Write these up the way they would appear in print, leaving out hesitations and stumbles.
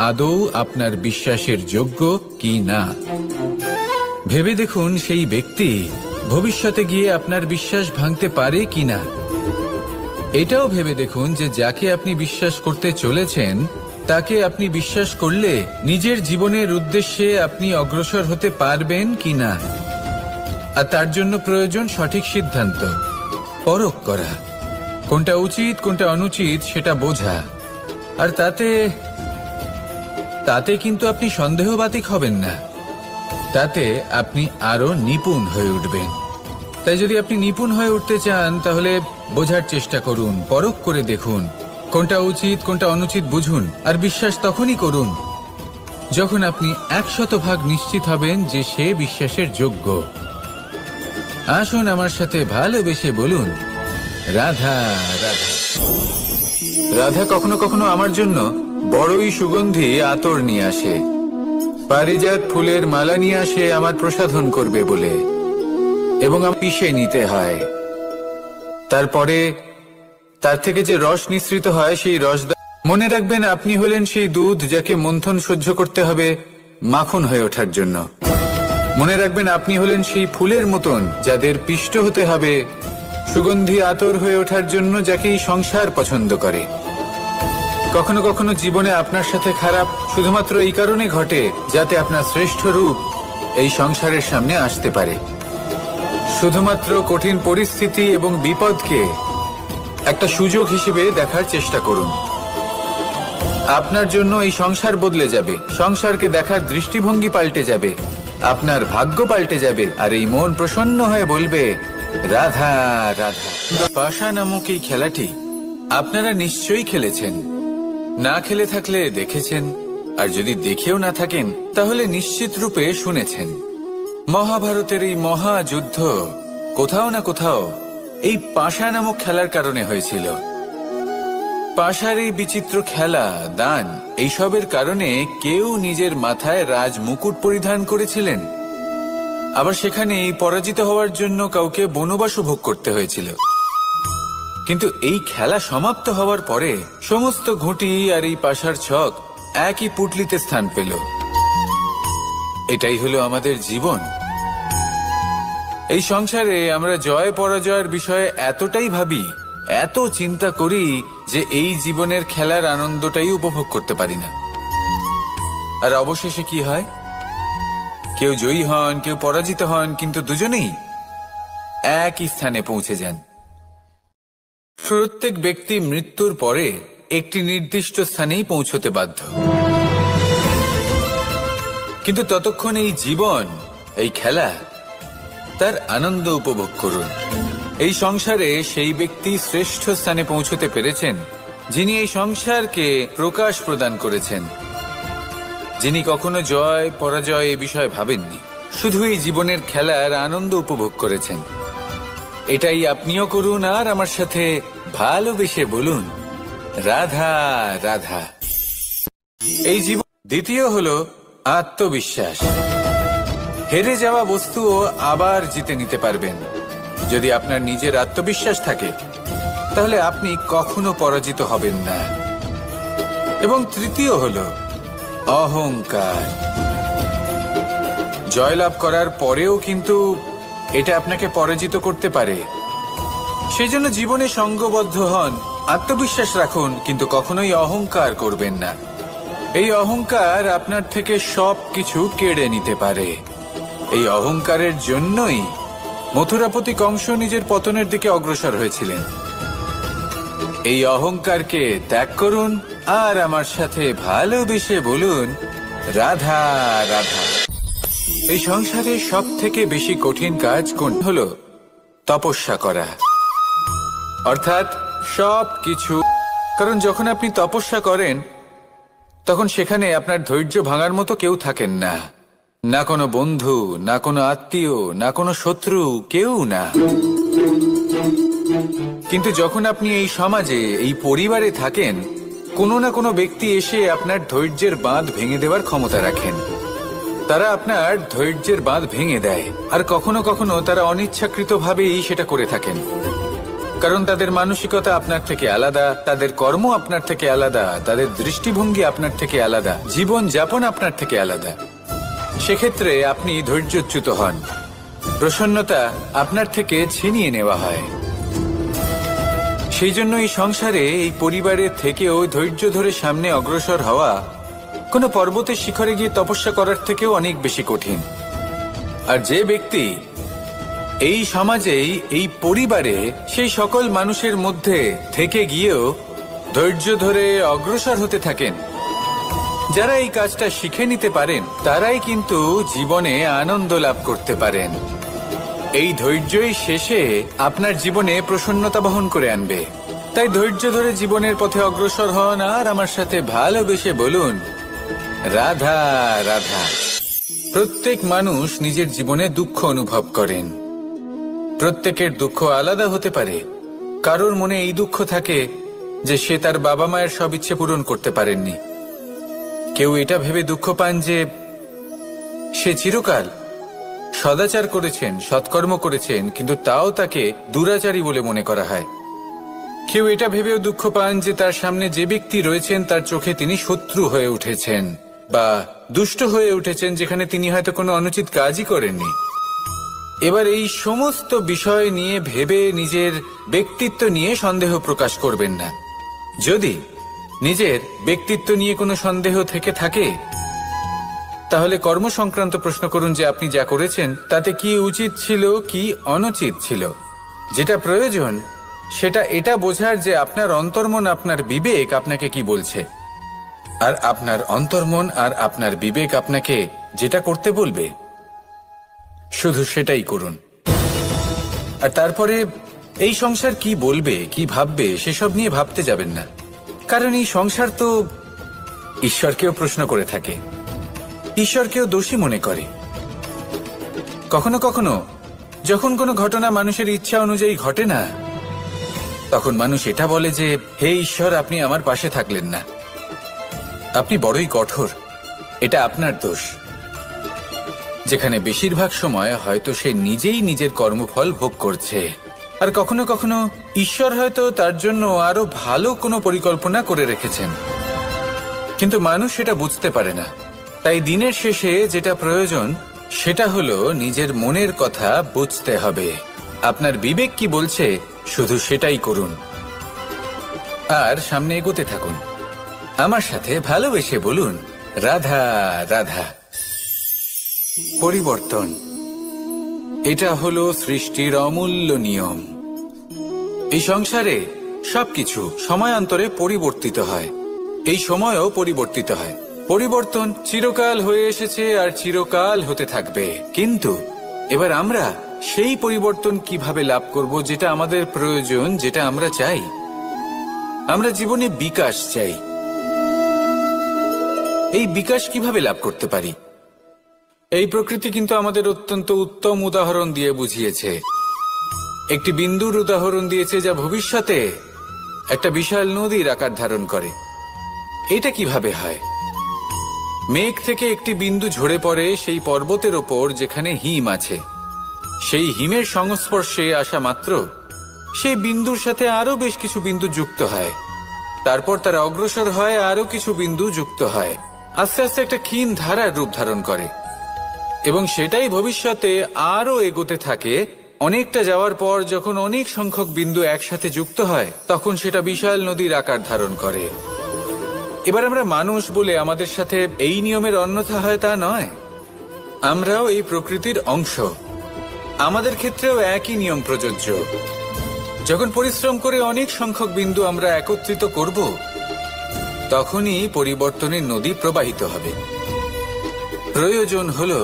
আদৌ আপনার বিশ্বাসের যোগ্য কি না। ভেবে দেখুন সেই ব্যক্তি ভবিষ্যতে গিয়ে আপনার বিশ্বাস ভাঙতে পারে কি না। এটাও ভেবে দেখুন যে যাকে আপনি বিশ্বাস করতে চলেছেন তাকে আপনি বিশ্বাস করলে নিজের জীবনের উদ্দেশ্যে আপনি অগ্রসর হতে পারবেন কি না। আর তার জন্য প্রয়োজন সঠিক সিদ্ধান্ত, পরখ করা, কোনটা উচিত কোনটা অনুচিত সেটা বোঝা। আর তাতে কিন্তু আপনি সন্দেহবাতিক হবেন না, তাতে আপনি আরো নিপুণ হয়ে উঠবেন। তাই যদি আপনি নিপুণ হয়ে উঠতে চান তাহলে বোঝার চেষ্টা করুন, পরখ করে দেখুন কোনটা উচিত কোনটা অনুচিত বুঝুন। আর বিশ্বাস তখনই করুন যখন আপনি 100% নিশ্চিত হবেন যে সে বিশ্বাসের যোগ্য। আসুন আমার সাথে ভালোবেসে বলুন, রাধা রাধা। রাধা কখনো কখনো আমার জন্য বড়ই সুগন্ধি আতর নিয়ে আসে, পারিজাত ফুলের মালা নিয়ে আসে আমার প্রসাধন করবে বলে, এবং আমি পিষে নিতে হয়। তারপরে তার থেকে যে রস নিঃসৃত হয় সেই রস মনে রাখবেন আপনি হলেন সেই দুধ যাকে মন্থন সহ্য করতে হবে মাখন হয়ে ওঠার জন্য। মনে রাখবেন আপনি হলেন সেই ফুলের মতন যাদের পিষ্ট হতে হবে সুগন্ধি আতর হয়ে ওঠার জন্য, যাকে এই সংসার পছন্দ করে। কখনো কখনো জীবনে আপনার সাথে খারাপ শুধুমাত্র এই কারণে ঘটে যাতে আপনার শ্রেষ্ঠ রূপ এই সংসারের সামনে আসতে পারে। শুধুমাত্র কঠিন পরিস্থিতি এবং বিপদকে একটা সুযোগ হিসেবে দেখার চেষ্টা করুন। আপনার জন্য এই সংসার বদলে যাবে, সংসারকে দেখার দৃষ্টিভঙ্গি পাল্টে যাবে, আপনার ভাগ্য পাল্টে যাবে, আর এই মন প্রসন্ন হয়ে বলবে রাধা রাধা। পাশা নামক এই খেলাটি আপনারা নিশ্চয়ই খেলেছেন, না খেলে থাকলে দেখেছেন, আর যদি দেখেও না থাকেন তাহলে নিশ্চিত রূপে শুনেছেন। মহাভারতের এই মহাযুদ্ধ কোথাও না কোথাও এই পাশা নামক খেলার কারণে হয়েছিল। পাশার এই বিচিত্র খেলা, দান, এইসবের কারণে কেউ নিজের মাথায় রাজ মুকুট পরিধান করেছিলেন, আবার সেখানে পরাজিত হওয়ার জন্য কাউকে বনবাসও ভোগ করতে হয়েছিল। কিন্তু এই খেলা সমাপ্ত হওয়ার পরে সমস্ত ঘুঁটি আর এই পাশার ছক একই পুটলিতে স্থান পেল। এটাই হলো আমাদের জীবন। এই সংসারে আমরা জয় পরাজয়ের বিষয়ে এতটাই ভাবি, এত চিন্তা করি যে এই জীবনের খেলার আনন্দটাই উপভোগ করতে পারি না। আর অবশেষে কি হয়? কেউ জয়ী হন, কেউ পরাজিত হন, কিন্তু দুজনেই একই স্থানে পৌঁছে যান। প্রত্যেক ব্যক্তি মৃত্যুর পরে একটি নির্দিষ্ট স্থানেই পৌঁছতে বাধ্য, কিন্তু ততক্ষণ এই জীবন, এই খেলা, তার আনন্দ উপভোগ করুন। এই সংসারে সেই ব্যক্তি শ্রেষ্ঠ স্থানে পৌঁছতে পেরেছেন যিনি এই সংসারকে প্রকাশ প্রদান করেছেন, যিনি কখনো জয় পরাজয় এ বিষয়ে ভাবেননি, শুধু এই জীবনের খেলার আনন্দ উপভোগ করেছেন। এটাই আপনিও করুন আর আমার সাথে ভালোবেসে বলুন রাধা রাধা। এই জীবন। দ্বিতীয় হলো আত্মবিশ্বাস। হেরে যাওয়া বস্তুও আবার জিতে নিতে পারবেন যদি আপনার নিজের আত্মবিশ্বাস থাকে, তাহলে আপনি কখনো পরাজিত হবেন না। এবং তৃতীয় হলো অহংকার। জয়লাভ করার পরেও কিন্তু এটা আপনাকে পরাজিত করতে পারে। সেই জন্য জীবনে সঙ্গবদ্ধ হন, আত্মবিশ্বাস রাখুন, কিন্তু কখনোই অহংকার করবেন না। এই অহংকার আপনার থেকে সবকিছু কেড়ে নিতে পারে। এই অহংকারের জন্যই মথুরাপতি কংস নিজের পতনের দিকে অগ্রসর হয়েছিলেন। এই অহংকারকে ত্যাগ করুন আর আমার সাথে ভালোবেসে বলুন রাধা রাধা। এই সংসারে সব থেকে বেশি কঠিন কাজ কোন হলো? তপস্যা করা, অর্থাৎ সব কিছু। কারণ যখন আপনি তপস্যা করেন তখন সেখানে আপনার ধৈর্য ভাঙার মতো কেউ থাকেন না, না কোনো বন্ধু, না কোনো আত্মীয়, না কোনো শত্রু, কেউ না। কিন্তু যখন আপনি এই সমাজে, এই পরিবারে থাকেন, কোনো না কোনো ব্যক্তি এসে আপনার ধৈর্যের বাঁধ ভেঙে দেওয়ার ক্ষমতা রাখেন। তারা আপনার ধৈর্যের বাঁধ ভেঙে দেয়, আর কখনো কখনো তারা অনিচ্ছাকৃতভাবেই সেটা করে থাকেন। কারণ তাদের মানসিকতা আপনার থেকে আলাদা, তাদের কর্ম আপনার থেকে আলাদা, তাদের দৃষ্টিভঙ্গি আপনার থেকে আলাদা, জীবন যাপন আপনার থেকে আলাদা। সেক্ষেত্রে আপনি ধৈর্যচ্যুত হন, প্রসন্নতা আপনার থেকে ছিনিয়ে নেওয়া হয়। সেই জন্য এই সংসারে, এই পরিবারের থেকেও ধৈর্য ধরে সামনে অগ্রসর হওয়া কোনো পর্বতের শিখরে গিয়ে তপস্যা করার থেকেও অনেক বেশি কঠিন। আর যে ব্যক্তি এই সমাজেই, এই পরিবারে, সেই সকল মানুষের মধ্যে থেকে গিয়েও ধৈর্য ধরে অগ্রসর হতে থাকেন, যারা এই কাজটা শিখে নিতে পারেন, তারাই কিন্তু জীবনে আনন্দ লাভ করতে পারেন। এই ধৈর্যই শেষে আপনার জীবনে প্রসন্নতা বহন করে আনবে। তাই ধৈর্য ধরে জীবনের পথে অগ্রসর হন আর আমার সাথে ভালোবেসে বলুন, রাধা রাধা। প্রত্যেক মানুষ নিজের জীবনে দুঃখ অনুভব করেন। প্রত্যেকের দুঃখ আলাদা হতে পারে। কারোর মনে এই দুঃখ থাকে যে সে তার বাবা মায়ের সব ইচ্ছে পূরণ করতে পারেননি। কেউ এটা ভেবে দুঃখ পান যে সে চিরকাল সদাচার করেছেন, সৎকর্ম করেছেন, কিন্তু তাও তাকে দুরাচারী বলে মনে করা হয়। কেউ এটা ভেবেও দুঃখ পান যে তার সামনে যে ব্যক্তি রয়েছেন তার চোখে তিনি শত্রু হয়ে উঠেছেন বা দুষ্ট হয়ে উঠেছেন, যেখানে তিনি হয়তো কোনো অনুচিত কাজই করেননি। এবার এই সমস্ত বিষয় নিয়ে ভেবে নিজের ব্যক্তিত্ব নিয়ে সন্দেহ প্রকাশ করবেন না। যদি নিজের ব্যক্তিত্ব নিয়ে কোনো সন্দেহ থেকে থাকে, তাহলে কর্ম সংক্রান্ত প্রশ্ন করুন যে আপনি যা করেছেন তাতে কি উচিত ছিল, কি অনুচিত ছিল। যেটা প্রয়োজন সেটা এটা বোঝার যে আপনার অন্তর্মন, আপনার বিবেক আপনাকে কি বলছে, আর আপনার অন্তর্মন আর আপনার বিবেক আপনাকে যেটা করতে বলবে শুধু সেটাই করুন। আর তারপরে এই সংসার কি বলবে, কি ভাববে সেসব নিয়ে ভাবতে যাবেন না। কারণ এই সংসার তো ঈশ্বরকেও প্রশ্ন করে থাকে, ঈশ্বরকেও দোষী মনে করে। কখনো কখনো যখন কোনো ঘটনা মানুষের ইচ্ছা অনুযায়ী ঘটে না, তখন মানুষ এটা বলে যে হে ঈশ্বর, আপনি আমার পাশে থাকলেন না, আপনি বড়ই কঠোর, এটা আপনার দোষ। যেখানে বেশিরভাগ সময় হয়তো সে নিজেই নিজের কর্মফল ভোগ করছে। আর কখনো কখনো ঈশ্বর হয়তো তার জন্য আরো ভালো কোনো পরিকল্পনা করে রেখেছেন, কিন্তু মানুষ সেটা বুঝতে পারে না। তাই দিনের শেষে যেটা প্রয়োজন সেটা হলো নিজের মনের কথা বুঝতে হবে। আপনার বিবেক কি বলছে শুধু সেটাই করুন আর সামনে এগোতে থাকুন। আমার সাথে ভালোবেসে বলুন, রাধা রাধা। পরিবর্তন, এটা হলো সৃষ্টির অমূল্য নিয়ম। এই সংসারে সবকিছু সময়ান্তরে পরিবর্তিত হয়, এই সময়ও পরিবর্তিত হয়। পরিবর্তন চিরকাল হয়ে এসেছে আর চিরকাল হতে থাকবে। কিন্তু এবার আমরা সেই পরিবর্তন কিভাবে লাভ করব যেটা আমাদের প্রয়োজন, যেটা আমরা চাই। আমরা জীবনে বিকাশ চাই। এই বিকাশ কিভাবে লাভ করতে পারি? এই প্রকৃতি কিন্তু আমাদের অত্যন্ত উত্তম উদাহরণ দিয়ে বুঝিয়েছে। একটি বিন্দুর উদাহরণ দিয়েছে যা ভবিষ্যতে একটা বিশাল নদীর আকার ধারণ করে। এটা কিভাবে হয়? মেঘ থেকে একটি বিন্দু ঝরে পড়ে সেই পর্বতের ওপর যেখানে হিম আছে। সেই হিমের সংস্পর্শে আসা মাত্র সেই বিন্দুর সাথে আরো বেশ কিছু বিন্দু যুক্ত হয়। তারপর তারা অগ্রসর হয়, আরো কিছু বিন্দু যুক্ত হয়, আস্তে আস্তে একটা ক্ষীণ ধারার রূপ ধারণ করে এবং সেটাই ভবিষ্যতে আরো এগোতে থাকে। অনেকটা যাওয়ার পর যখন অনেক সংখ্যক বিন্দু একসাথে যুক্ত হয়, তখন সেটা বিশাল নদীর আকার ধারণ করে। এবার আমরা মানুষ বলে আমাদের সাথে এই নিয়মের অন্যথা হয় তা নয়। আমরাও এই প্রকৃতির অংশ, আমাদের ক্ষেত্রেও একই নিয়ম প্রযোজ্য। যখন পরিশ্রম করে অনেক সংখ্যক বিন্দু আমরা একত্রিত করব, তখনই পরিবর্তনের নদী প্রবাহিত হবে। প্রয়োজন হলো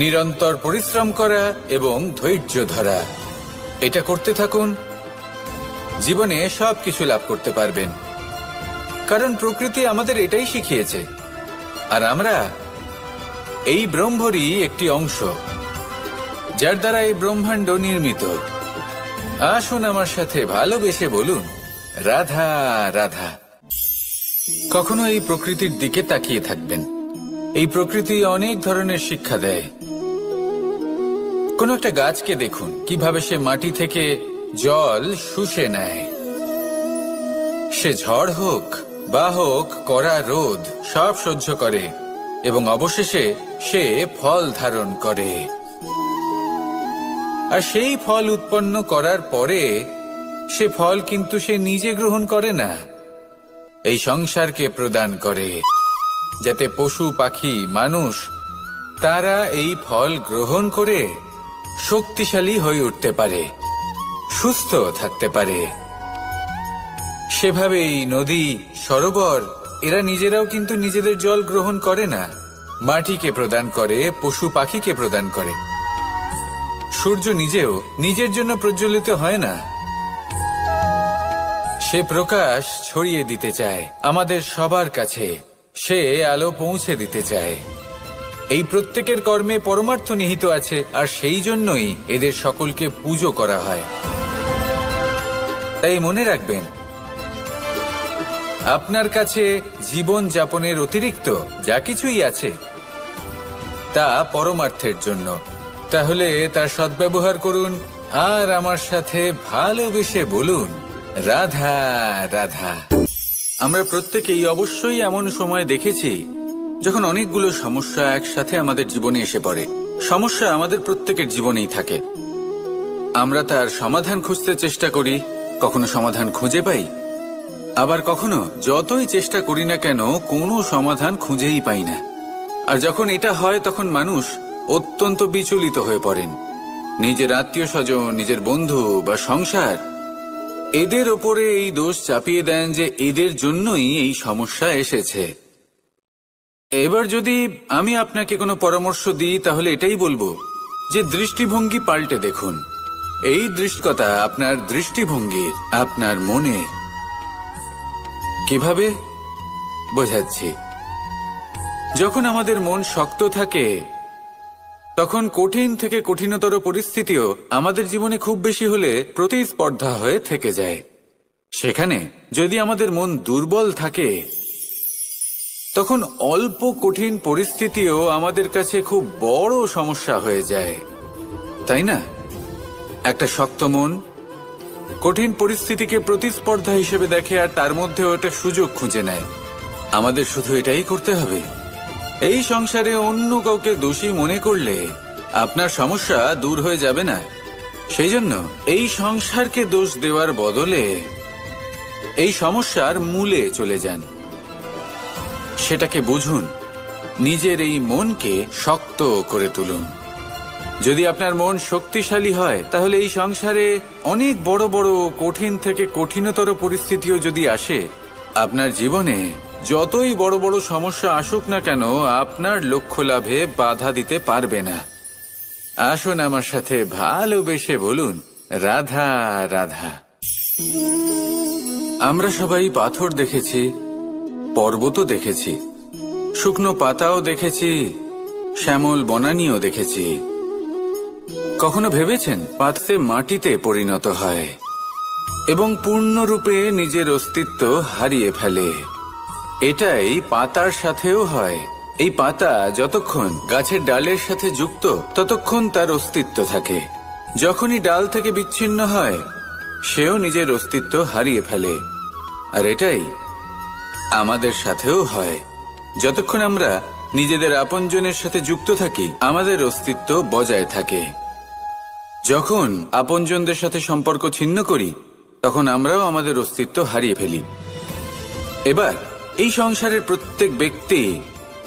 নিরন্তর পরিশ্রম করা এবং ধৈর্য ধরা। এটা করতে থাকুন, জীবনে সবকিছু লাভ করতে পারবেন। কারণ প্রকৃতি আমাদের এটাই শিখিয়েছে, আর আমরা এই ব্রহ্মরই একটি অংশ, যার দ্বারা এই ব্রহ্মাণ্ড নির্মিত। আসুন আমার সাথে ভালোবেসে বলুন, রাধা রাধা। কখনো এই প্রকৃতির দিকে তাকিয়ে থাকবেন। এই প্রকৃতি অনেক ধরনের শিক্ষা দেয়। কোন একটা গাছকে দেখুন, কিভাবে সে মাটি থেকে জল শুষে নেয়। সে ঝড় হোক বা হোক কড়া রোদ, সব সহ্য করে এবং অবশেষে সে ফল ধারণ করে। আর সেই ফল উৎপন্ন করার পরে সে ফল কিন্তু সে নিজে গ্রহণ করে না, এই সংসারকে প্রদান করে, যাতে পশু পাখি মানুষ তারা এই ফল গ্রহণ করে শক্তিশালী হয়ে উঠতে পারে, সুস্থ থাকতে পারে। সেভাবেই নদী, সরোবর এরা নিজেরাও কিন্তু নিজেদের জল গ্রহণ করে না, মাটিকে প্রদান করে, পশু পাখিকে প্রদান করে। সূর্য নিজেও নিজের জন্য প্রজ্বলিত হয় না, সে প্রকাশ ছড়িয়ে দিতে চায় আমাদের সবার কাছে, সে আলো পৌঁছে দিতে চায়। এই প্রত্যেকের কর্মে পরমার্থ নিহিত আছে, আর সেই জন্যই এদের সকলকে পুজো করা হয়। তাই মনে রাখবেন, আপনার কাছে জীবন যাপনের অতিরিক্ত যা কিছুই আছে তা পরমার্থের জন্য। তাহলে তার সদ্ব্যবহার করুন আর আমার সাথে ভালোবেসে বলুন, রাধা রাধা। আমরা প্রত্যেকেই অবশ্যই এমন সময় দেখেছি যখন অনেকগুলো সমস্যা একসাথে আমাদের জীবনে এসে পড়ে। সমস্যা আমাদের প্রত্যেকের জীবনেই থাকে, আমরা তার সমাধান খুঁজতে চেষ্টা করি, কখনো সমাধান খুঁজে পাই, আবার কখনো যতই চেষ্টা করি না কেন কোনো সমাধান খুঁজেই পাই না। আর যখন এটা হয় তখন মানুষ অত্যন্ত বিচলিত হয়ে পড়েন। নিজের আত্মীয় স্বজন, নিজের বন্ধু বা সংসার এদের ওপরে এই দোষ চাপিয়ে দেন যে এদের জন্যই এই সমস্যা এসেছে। এবার যদি আমি আপনাকে কোনো পরামর্শ দিই তাহলে এটাই বলবো যে দৃষ্টিভঙ্গি পাল্টে দেখুন। এই দৃষ্টিকতা আপনার দৃষ্টিভঙ্গির, আপনার মনে। কিভাবে বোঝাচ্ছি? যখন আমাদের মন শক্ত থাকে তখন কঠিন থেকে কঠিনতর পরিস্থিতিও আমাদের জীবনে খুব বেশি হলে প্রতিস্পর্ধা হয়ে থেকে যায়। সেখানে যদি আমাদের মন দুর্বল থাকে তখন অল্প কঠিন পরিস্থিতিও আমাদের কাছে খুব বড় সমস্যা হয়ে যায়, তাই না? একটা শক্ত মন কঠিন পরিস্থিতিকে প্রতিস্পর্ধা হিসেবে দেখে আর তার মধ্যে ওটা সুযোগ খুঁজে নেয়। আমাদের শুধু এটাই করতে হবে। এই সংসারে অন্য কাউকে দোষী মনে করলে আপনার সমস্যা দূর হয়ে যাবে না। সেই জন্য এই সংসারকে দোষ দেওয়ার বদলে এই সমস্যার মূলে চলে যান, সেটাকে বুঝুন, নিজের এই মনকে শক্ত করে তুলুন। যদি আপনার মন শক্তিশালী হয় তাহলে এই সংসারে অনেক বড় বড় কঠিন থেকে কঠিনতর পরিস্থিতিও যদি আসে, আপনার জীবনে যতই বড় বড় সমস্যা আসুক না কেন আপনার লক্ষ্য লাভে বাধা দিতে পারবে না। আসুন আমার সাথে ভালোবেসে বলুন, রাধা রাধা। আমরা সবাই পাথর দেখেছি, পর্বতও দেখেছি, শুকনো পাতাও দেখেছি, শ্যামল বনানীও দেখেছি। কখনো ভেবেছেন পাথরে মাটিতে পরিণত হয় এবং পূর্ণরূপে নিজের অস্তিত্ব হারিয়ে ফেলে? এটাই পাতার সাথেও হয়। এই পাতা যতক্ষণ গাছের ডালের সাথে যুক্ত ততক্ষণ তার অস্তিত্ব থাকে। যখনই ডাল থেকে বিচ্ছিন্ন হয় সেও নিজের অস্তিত্ব হারিয়ে ফেলে। আর এটাই আমাদের সাথেও হয়। যতক্ষণ আমরা নিজেদের আপনজনের সাথে যুক্ত থাকি আমাদের অস্তিত্ব বজায় থাকে। যখন আপনজনদের সাথে সম্পর্ক ছিন্ন করি তখন আমরাও আমাদের অস্তিত্ব হারিয়ে ফেলি। এবার এই সংসারের প্রত্যেক ব্যক্তি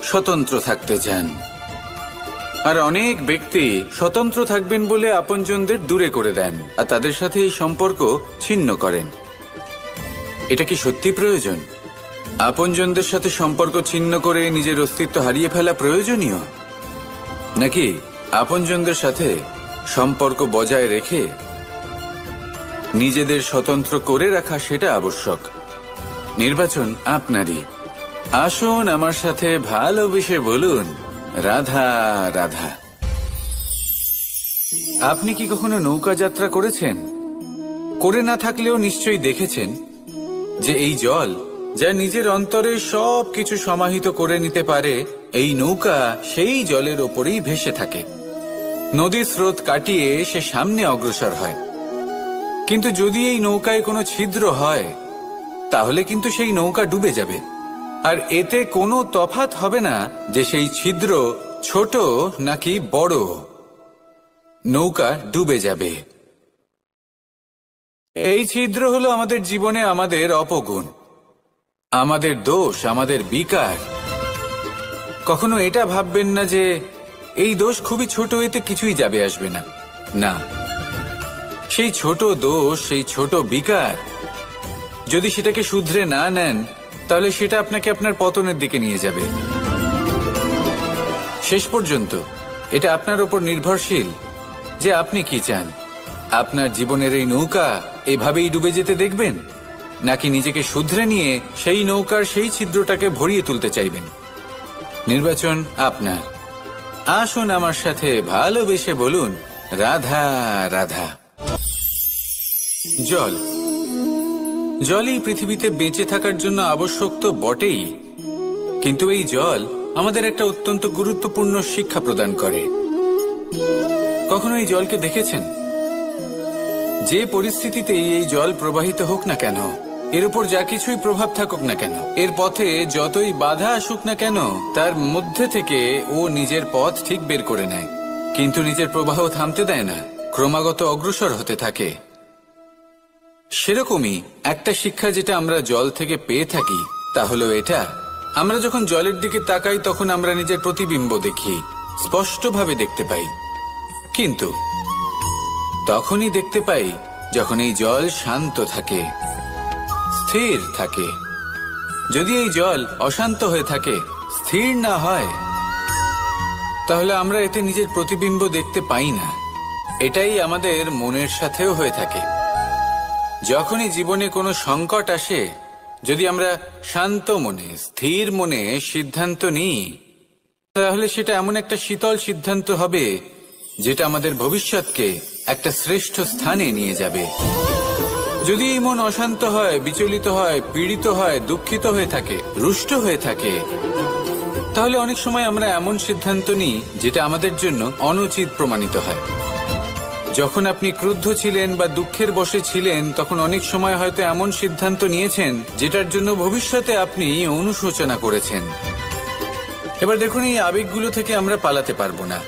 স্বতন্ত্র থাকতে চান, আর অনেক ব্যক্তি স্বতন্ত্র থাকবেন বলে আপনজনদের দূরে করে দেন আর তাদের সাথে এই সম্পর্ক ছিন্ন করেন। এটা কি সত্যি প্রয়োজন? আপনজনদের সাথে সম্পর্ক ছিন্ন করে নিজের অস্তিত্ব হারিয়ে ফেলা প্রয়োজনীয়, নাকি আপনজনদের সাথে সম্পর্ক বজায় রেখে নিজেদের স্বতন্ত্র করে রাখা সেটা আবশ্যক? নির্বাচন আপনারই। আসুন আমার সাথে ভালোবেসে বলুন, রাধা রাধা। আপনি কি কখনো নৌকা যাত্রা করেছেন? করে না থাকলেও নিশ্চয়ই দেখেছেন যে এই জল যা নিজের অন্তরে সব কিছু সমাহিত করে নিতে পারে, এই নৌকা সেই জলের ওপরেই ভেসে থাকে। নদীর স্রোত কাটিয়ে সে সামনে অগ্রসর হয়, কিন্তু যদি এই নৌকায় কোনো ছিদ্র হয় তাহলে কিন্তু সেই নৌকা ডুবে যাবে। আর এতে কোনো তফাৎ হবে না যে সেই ছিদ্র ছোট নাকি বড়, নৌকা ডুবে যাবে। এই ছিদ্র হলো আমাদের জীবনে আমাদের অপগুণ, আমাদের দোষ, আমাদের বিকার। কখনো এটা ভাববেন না যে এই দোষ খুবই ছোট, এতে কিছুই যাবে আসবে না। না, সেই ছোট দোষ, সেই ছোট বিকার যদি সেটাকে শুধরে না নেন তাহলে সেটা আপনাকে আপনার পতনের দিকে নিয়ে যাবে। শেষ পর্যন্ত এটা আপনার উপর নির্ভরশীল যে আপনি কি চান। আপনার জীবনের এই নৌকা এভাবেই ডুবে যেতে দেখবেন, নাকি নিজেকে শুধরে নিয়ে সেই নৌকার সেই ছিদ্রটাকে ভরিয়ে তুলতে চাইবেন? নির্বাচন আপনার। আসুন আমার সাথে ভালোবেসে বলুন, রাধা রাধা। জল, জলই পৃথিবীতে বেঁচে থাকার জন্য আবশ্যক তো বটেই, কিন্তু এই জল আমাদের একটা অত্যন্ত গুরুত্বপূর্ণ শিক্ষা প্রদান করে। কখনো এই জলকে দেখেছেন? যে পরিস্থিতিতেই এই জল প্রবাহিত হোক না কেন, এর উপর যা কিছুই প্রভাব থাকুক না কেন, এর পথে যতই বাধা আসুক না কেন, তার মধ্যে থেকে ও নিজের পথ ঠিক বের করে নেয়, কিন্তু নিজের প্রবাহ থামতে দেয় না, ক্রমাগত অগ্রসর হতে থাকে। সেরকমই একটা শিক্ষা যেটা আমরা জল থেকে পেয়ে থাকি তা হলো এটা, আমরা যখন জলের দিকে তাকাই তখন আমরা নিজের প্রতিবিম্ব দেখি, স্পষ্টভাবে দেখতে পাই। কিন্তু তখনই দেখতে পাই যখন এই জল শান্ত থাকে, স্থির থাকে। যদি এই জল অশান্ত হয়ে থাকে, স্থির না হয়, তাহলে আমরা এতে নিজের প্রতিবিম্ব দেখতে পাই না। এটাই আমাদের মনের সাথেও হয়ে থাকে। যখনই জীবনে কোনো সংকট আসে, যদি আমরা শান্ত মনে, স্থির মনে সিদ্ধান্ত নিই, তাহলে সেটা এমন একটা শীতল সিদ্ধান্ত হবে যেটা আমাদের ভবিষ্যৎকে একটা শ্রেষ্ঠ স্থানে নিয়ে যাবে। যদি এই মন অশান্ত হয়, বিচলিত হয়, পীড়িত হয়, দুঃখিত হয়ে থাকে, রুষ্ট হয়ে থাকে, তাহলে অনেক সময় আমরা এমন সিদ্ধান্ত নিই যেটা আমাদের জন্য অনুচিত প্রমাণিত হয়। যখন আপনি ক্রুদ্ধ ছিলেন বা দুঃখের বশে ছিলেন, তখন অনেক সময় হয়তো এমন সিদ্ধান্ত নিয়েছেন যেটার জন্য ভবিষ্যতে আপনি অনুশোচনা করেছেন। এবার দেখুন, এই আবেগগুলো থেকে আমরা পালাতে পারবো না,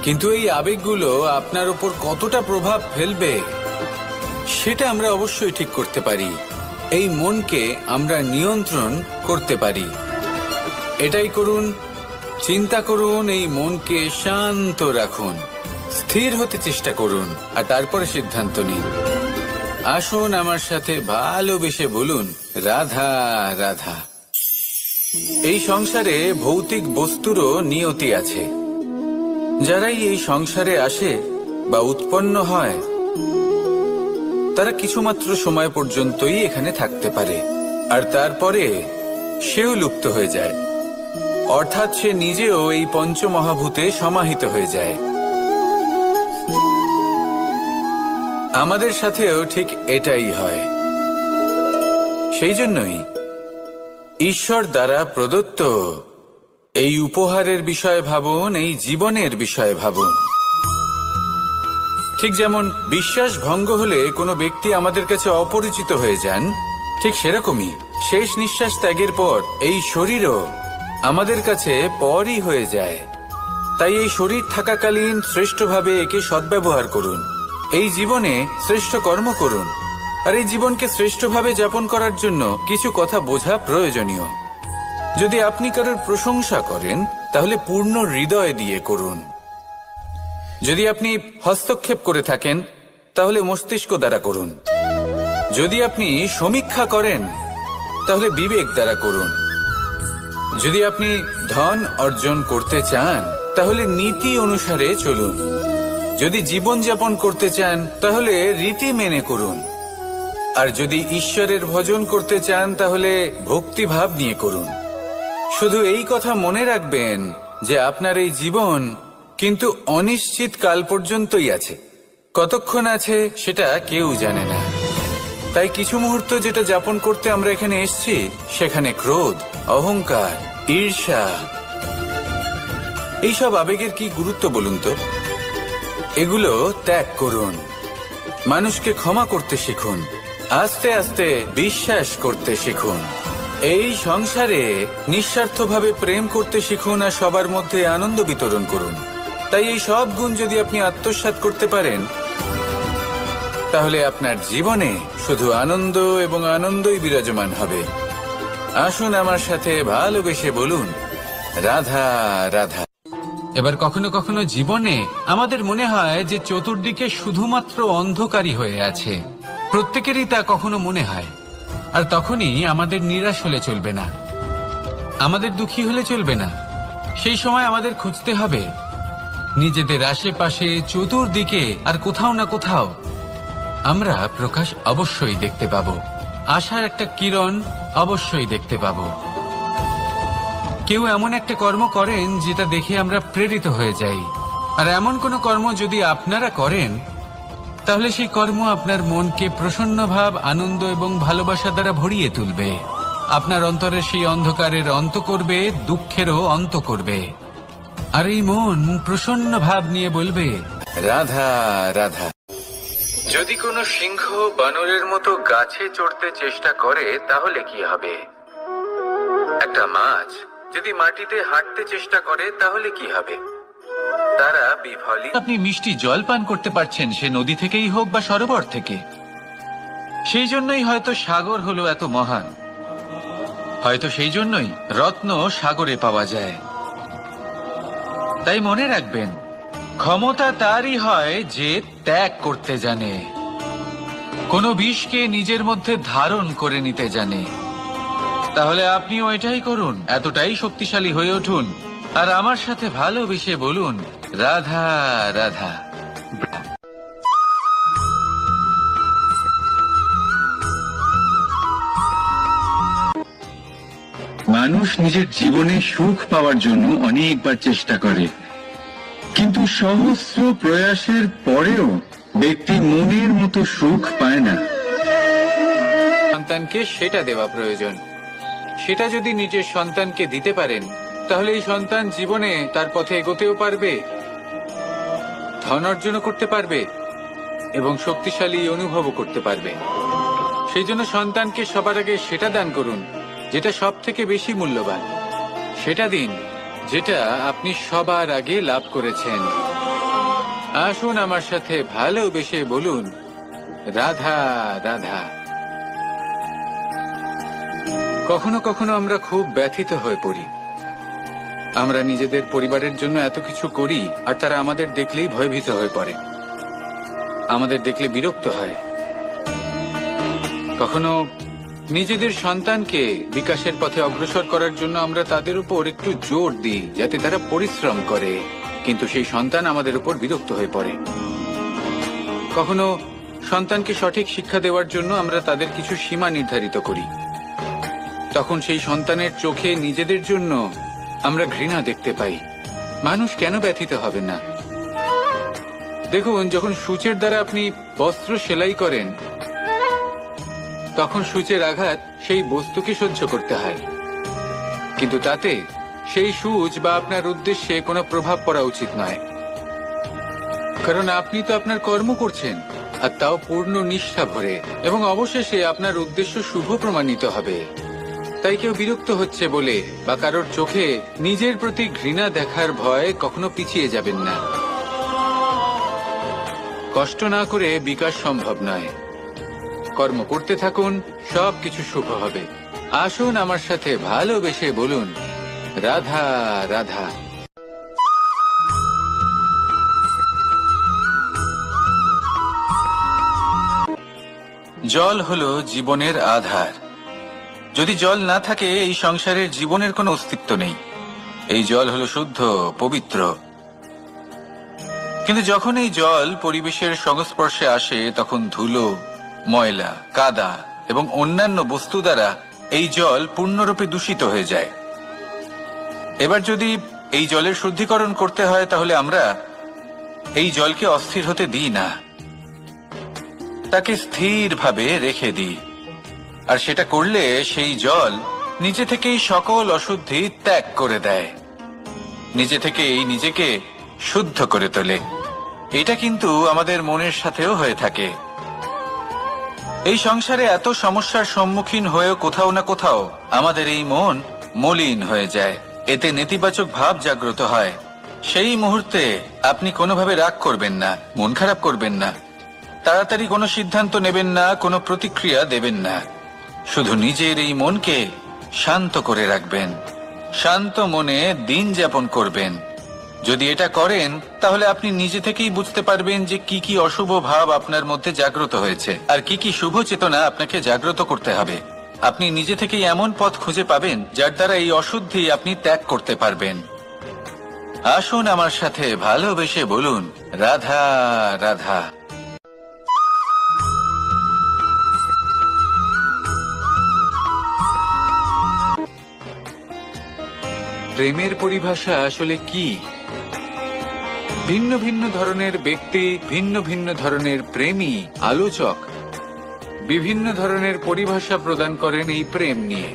কিন্তু এই আবেগগুলো আপনার উপর কতটা প্রভাব ফেলবে সেটা আমরা অবশ্যই ঠিক করতে পারি। এই মনকে আমরা নিয়ন্ত্রণ করতে পারি। এটাই করুন, চিন্তা করুন, এই মনকে শান্ত রাখুন, স্থির হতে চেষ্টা করুন, আর তারপরে সিদ্ধান্ত নিন। আসুন আমার সাথে ভালোবেসে বলুন, রাধা রাধা। এই সংসারে ভৌতিক বস্তুরও নিয়তি আছে। যারাই এই সংসারে আসে বা উৎপন্ন হয়, তারা কিছুমাত্র সময় পর্যন্তই এখানে থাকতে পারে, আর তারপরে সেও লুপ্ত হয়ে যায়, অর্থাৎ সে নিজেও এই পঞ্চমহাভূতে সমাহিত হয়ে যায়। আমাদের সাথেও ঠিক এটাই হয়। সেই জন্যই ঈশ্বর দ্বারা প্রদত্ত এই উপহারের বিষয়ে ভাবুন, এই জীবনের বিষয়ে ভাবুন। ঠিক যেমন বিশ্বাস ভঙ্গ হলে কোনো ব্যক্তি আমাদের কাছে অপরিচিত হয়ে যান, ঠিক সেরকমই শেষ নিঃশ্বাস ত্যাগের পর এই শরীরও আমাদের কাছে পরই হয়ে যায়। তাই এই শরীর থাকাকালীন শ্রেষ্ঠভাবে একে সদ্ব্যবহার করুন, এই জীবনে শ্রেষ্ঠ কর্ম করুন। আর এই জীবনকে শ্রেষ্ঠভাবে যাপন করার জন্য কিছু কথা বোঝা প্রয়োজনীয়। যদি আপনি কারোর প্রশংসা করেন, তাহলে পূর্ণ হৃদয় দিয়ে করুন। যদি আপনি হস্তক্ষেপ করে থাকেন, তাহলে মস্তিষ্ক দ্বারা করুন। যদি আপনি সমীক্ষা করেন, তাহলে বিবেক দ্বারা করুন। যদি আপনি ধন অর্জন করতে চান, তাহলে নীতি অনুসারে চলুন। যদি জীবনযাপন করতে চান, তাহলে রীতি মেনে করুন। আর যদি ঈশ্বরের ভজন করতে চান, তাহলে ভক্তিভাব নিয়ে করুন। শুধু এই কথা মনে রাখবেন যে আপনার এই জীবন কিন্তু অনিশ্চিত কাল পর্যন্তই আছে। কতক্ষণ আছে সেটা কেউ জানে না। তাই কিছু মুহূর্ত যেটা যাপন করতে আমরা এখানে এসেছি, সেখানে ক্রোধ, অহংকার, ঈর্ষা, এইসব আবেগের কি গুরুত্ব বলুন তো? এগুলো ত্যাগ করুন। মানুষকে ক্ষমা করতে শিখুন, আস্তে আস্তে বিশ্বাস করতে শিখুন, এই সংসারে নিঃস্বার্থভাবে প্রেম করতে শিখুন আর সবার মধ্যে আনন্দ বিতরণ করুন। তাই এই সব গুণ যদি আপনি আত্মসাৎ করতে পারেন, তাহলে আপনার জীবনে শুধু আনন্দ এবং আনন্দই বিরাজমান হবে। আসুন আমার সাথে ভালোবেসে বলুন, রাধা রাধা। এবার কখনো কখনো জীবনে আমাদের মনে হয় যে চতুর্দিকে শুধুমাত্র অন্ধকারই হয়ে আছে, প্রত্যেকেরই তা কখনো মনে হয়। আর তখনই আমাদের নিরাশ হলে চলবে না, আমাদের দুঃখী হলে চলবে না। সেই সময় আমাদের খুঁজতে হবে নিজেদের আশেপাশে, চতুর্দিকে আর কোথাও না কোথাও আমরা প্রকাশ অবশ্যই দেখতে পাবো, আশার একটা কিরণ অবশ্যই দেখতে পাবো। কেউ এমন একটা কর্ম করেন যেটা দেখে আমরা প্রেরিত হয়ে যাই, আর এমন কোনো কর্ম যদি আপনারা করেন, তাহলে সেই কর্ম আপনার মনকে প্রসন্ন ভাব, আনন্দ এবং ভালোবাসা দ্বারা ভরিয়ে তুলবে। আপনার অন্তরের সেই অন্ধকারের অন্ত করবে, দুঃখেরও অন্ত করবে। আর এই মন প্রসন্ন ভাব নিয়ে বলবে, রাধা রাধা। যদি কোনো সিংহ বানরের মতো গাছে চড়তে চেষ্টা করে তাহলে কি হবে? একটা মাছ যদি মাটিতে হাঁটতে চেষ্টা করে তাহলে কি হবে? তারা বিফলই। আপনি মিষ্টি জল পান করতে পারছেন, সে নদী থেকেই হোক বা সরোবর থেকে। সেই জন্যই হয়তো সাগর হলো এত মহান, হয়তো সেই জন্যই রত্ন সাগরে পাওয়া যায়। তাই মনে রাখবেন, ক্ষমতা তারই হয় যে ত্যাগ করতে জানে, কোনো বিষকে নিজের মধ্যে ধারণ করে নিতে জানে। তাহলে আপনিও এটাই করুন, এতটাই শক্তিশালী হয়ে উঠুন আর আমার সাথে ভালোবেসে বলুন, রাধা রাধা। মানুষ নিজের জীবনে সুখ পাওয়ার জন্য অনেকবার চেষ্টা করে, কিন্তু সহস্র প্রয়াসের পরেও ব্যক্তি মনের মতো সুখ পায় না। সন্তানকে সেটা দেওয়া প্রয়োজন। সেটা যদি নিজের সন্তানকে দিতে পারেন, তাহলে এই সন্তান জীবনে তার পথে এগোতেও পারবে, ধন অর্জন করতে পারবে এবং শক্তিশালী অনুভবও করতে পারবে। সেই জন্য সন্তানকে সবার আগে সেটা দান করুন যেটা সব থেকে বেশি মূল্যবান। সেটা দিন যেটা আপনি সবার আগে লাভ করেছেন। আসুন আমার সাথে ভালোবেসে বলুন, রাধা রাধা। কখনো কখনো আমরা খুব ব্যথিত হয়ে পড়ি। আমরা নিজেদের পরিবারের জন্য এত কিছু করি আর তারা আমাদের দেখলেই ভয়ভীত হয়ে পড়ে, আমাদের দেখলে বিরক্ত হয়। কখনো নিজেদের সন্তানকে বিকাশের পথে অগ্রসর করার জন্য আমরা তাদের উপর একটু জোর দিই যাতে তারা পরিশ্রম করে, কিন্তু সেই সন্তান আমাদের উপর বিরক্ত হয়ে পড়ে। কখনো সন্তানকে সঠিক শিক্ষা দেওয়ার জন্য আমরা তাদের কিছু সীমা নির্ধারিত করি, তখন সেই সন্তানের চোখে নিজেদের জন্য আমরা ঘৃণা দেখতে পাই। মানুষ কেন ব্যথিত হবে না? দেখুন, যখন সূচের দ্বারা আপনি বস্ত্র সেলাই করেন, তখন সূচের আঘাত সেই বস্তুকে সহ্য করতে হয়, কিন্তু তাতে সেই সূচ বা আপনার উদ্দেশ্যে কোনো প্রভাব পড়া উচিত নয়, কারণ আপনি তো আপনার কর্ম করছেন, আর তাও পূর্ণ নিষ্ঠা ভরে, এবং অবশেষে আপনার উদ্দেশ্য শুভ প্রমাণিত হবে। তাই কেউ বিরক্ত হচ্ছে বলে বা কারোর চোখে নিজের প্রতি ঘৃণা দেখার ভয় কখনো পিছিয়ে যাবেন না। কষ্ট না করে বিকাশ সম্ভব নয়। কর্ম করতে থাকুন, সবকিছু শুভ হবে। আসুন আমার সাথে ভালোবেসে বলুন, রাধা রাধা। জল হলো জীবনের আধার। যদি জল না থাকে, এই সংসারের জীবনের কোনো অস্তিত্ব নেই। এই জল হলো শুদ্ধ, পবিত্র। কিন্তু যখন এই জল পরিবেশের সংস্পর্শে আসে, তখন ধুলো, ময়লা, কাদা এবং অন্যান্য বস্তু দ্বারা এই জল পূর্ণরূপে দূষিত হয়ে যায়। এবার যদি এই জলের শুদ্ধিকরণ করতে হয়, তাহলে আমরা এই জলকে অস্থির হতে দিই না, তাকে স্থিরভাবে রেখে দিই। আর সেটা করলে সেই জল নিজে থেকেই সকল অশুদ্ধি ত্যাগ করে দেয়, নিজে থেকেই নিজেকে শুদ্ধ করে তোলে। এটা কিন্তু আমাদের মনের সাথেও হয়ে থাকে। এই সংসারে এত সমস্যার সম্মুখীন হয়েও কোথাও না কোথাও আমাদের এই মন মলিন হয়ে যায়, এতে নেতিবাচক ভাব জাগ্রত হয়। সেই মুহূর্তে আপনি কোনোভাবে রাগ করবেন না, মন খারাপ করবেন না, তাড়াতাড়ি কোনো সিদ্ধান্ত নেবেন না, কোনো প্রতিক্রিয়া দেবেন না। শুধু নিজের এই মনকে শান্ত করে রাখবেন, শান্ত মনে দিন যাপন করবেন। যদি এটা করেন তাহলে আপনি নিজে থেকেই বুঝতে পারবেন যে কি কি অশুভ ভাব আপনার মধ্যে জাগ্রত হয়েছে আর কি কি শুভ চেতনা আপনাকে জাগ্রত করতে হবে। আপনি নিজে থেকেই এমন পথ খুঁজে পাবেন যার দ্বারা এই অশুদ্ধি আপনি ত্যাগ করতে পারবেন। আসুন আমার সাথে ভালোবেসে বলুন, রাধা রাধা। প্রেমের পরিভাষা আসলে কি? ভিন্ন ভিন্ন ধরনের ব্যক্তি, ভিন্ন ভিন্ন ধরনের প্রেমী, আলোচক বিভিন্ন ধরনের পরিভাষা প্রদান করেন এই প্রেম নিয়ে।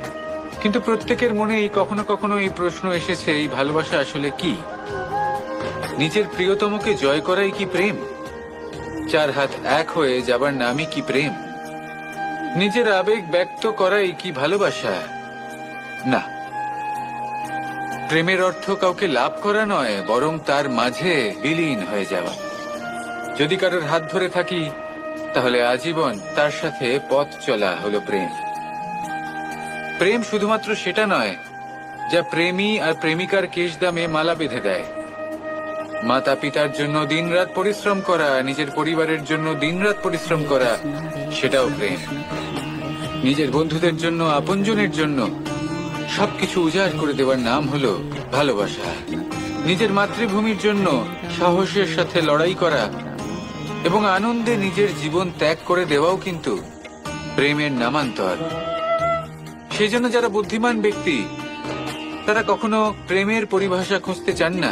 কিন্তু প্রত্যেকের মনেই কখনো কখনো এই প্রশ্ন এসেছে, এই ভালোবাসা আসলে কি? নিজের প্রিয়তমকে জয় করাই কি প্রেম? চার হাত এক হয়ে যাবার নামই কি প্রেম? নিজের আবেগ ব্যক্ত করাই কি ভালোবাসা? না, প্রেমের অর্থ কাউকে লাভ করা নয়, বরং তার মাঝে বিলীন হয়ে যাওয়া। যদি কারোর হাত ধরে থাকি তাহলে আজীবন তার সাথে পথ চলা হলো প্রেম। প্রেম শুধুমাত্র সেটা নয় যা প্রেমী আর প্রেমিকার কেশ দামে মালা বেঁধে দেয়। মাতা পিতার জন্য দিনরাত পরিশ্রম করা, নিজের পরিবারের জন্য দিনরাত পরিশ্রম করা, সেটাও প্রেম। নিজের বন্ধুদের জন্য, আপনজনের জন্য সবকিছু উজাড় করে দেওয়ার নাম হলো ভালোবাসা। নিজের মাতৃভূমির জন্য সাহসের সাথে লড়াই করা এবং আনন্দে নিজের জীবন ত্যাগ করে দেওয়াও কিন্তু প্রেমের নামান্তর। সেই জন্য যারা বুদ্ধিমান ব্যক্তি তারা কখনো প্রেমের পরিভাষা খুঁজতে চান না,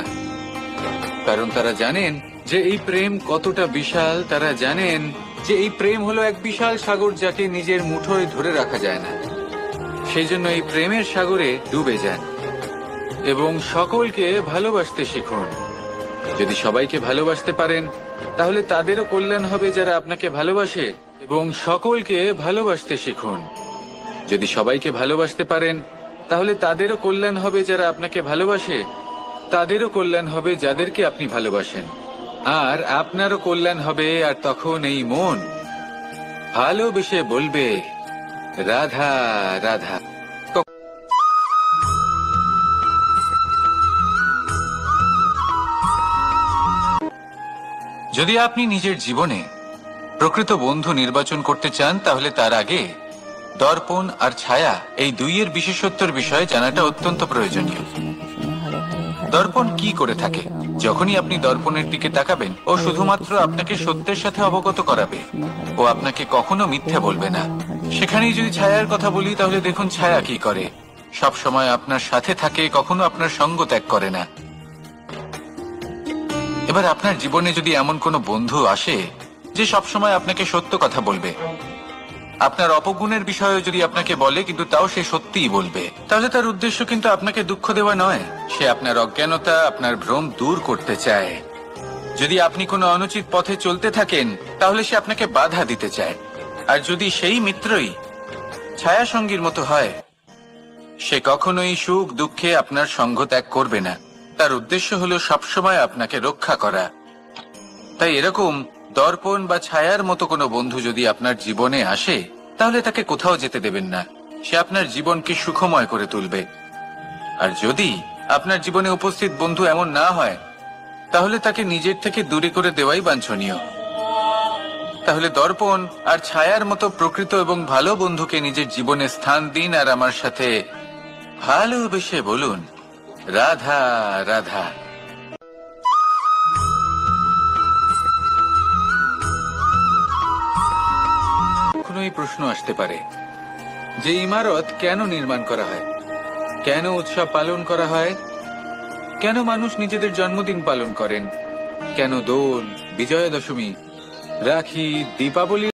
কারণ তারা জানেন যে এই প্রেম কতটা বিশাল। তারা জানেন যে এই প্রেম হলো এক বিশাল সাগর যাকে নিজের মুঠোয় ধরে রাখা যায় না। সেই জন্য এই প্রেমের সাগরে ডুবে যান এবং সকলকে ভালোবাসতে শিখুন। যদি সবাইকে ভালোবাসতে পারেন তাহলে তাদেরও কল্যাণ হবে যারা আপনাকে ভালোবাসে, এবং সকলকে ভালোবাসতে শিখুন। যদি সবাইকে ভালোবাসতে পারেন তাহলে তাদেরও কল্যাণ হবে যারা আপনাকে ভালোবাসে, তাদেরও কল্যাণ হবে যাদেরকে আপনি ভালোবাসেন, আর আপনারও কল্যাণ হবে। আর তখন এই মন ভালোবেসে বলবে, রাধা রাধা। যদি আপনি নিজের জীবনে প্রকৃত বন্ধু নির্বাচন করতে চান তাহলে তার আগে দর্পণ আর ছায়া এই দুইয়ের বিশেষত্বের বিষয়ে জানাটা অত্যন্ত প্রয়োজনীয়। দর্পণ কি করে থাকে? যখনই আপনি দর্পণের দিকে তাকাবেন ও শুধুমাত্র আপনাকে সত্যের সাথে অবগত করাবে, ও আপনাকে কখনো মিথ্যে বলবে না। সেখানেই যদি ছায়ার কথা বলি তাহলে দেখুন ছায়া কি করে, সব সময় আপনার সাথে থাকে, কখনো আপনার সঙ্গ ত্যাগ করে না। এবার আপনার জীবনে যদি এমন কোনো বন্ধু আসে যে সবসময় আপনাকে সত্য কথা বলবে, আপনার অপগুণের বিষয়ে যদি আপনাকে বলে কিন্তু তাও সে সত্যিই বলবে, তাহলে তার উদ্দেশ্য কিন্তু আপনাকে দুঃখ দেওয়া নয়, সে আপনার অজ্ঞানতা, আপনার ভ্রম দূর করতে চায়। যদি আপনি কোনো অনুচিত পথে চলতে থাকেন তাহলে সে আপনাকে বাধা দিতে চায়। আর যদি সেই মিত্রই ছায়া সঙ্গীর মতো হয়, সে কখনোই সুখ দুঃখে আপনার সঙ্গ ত্যাগ করবে না। তার উদ্দেশ্য হলো সবসময় আপনাকে রক্ষা করা। তাই এরকম দর্পণ বা ছায়ার মতো কোনো বন্ধু যদি আপনার জীবনে আসে তাহলে তাকে কোথাও যেতে দেবেন না, সে আপনার জীবনকে সুখময় করে তুলবে। আর যদি আপনার জীবনে উপস্থিত বন্ধু এমন না হয় তাহলে তাকে নিজের থেকে দূরে করে দেওয়াই বাঞ্ছনীয়। তাহলে দর্পণ আর ছায়ার মতো প্রকৃত এবং ভালো বন্ধুকে নিজের জীবনে স্থান দিন আর আমার সাথে ভালোবেসে বলুন, রাধা রাধা। এই প্রশ্ন আসতে পারে যে ইমারত কেন নির্মাণ করা হয়, কেন উৎসব পালন করা হয়, কেন মানুষ নিজেদের জন্মদিন পালন করেন, কেন দোল, বিজয়া দশমী, রাখি, দীপাবলি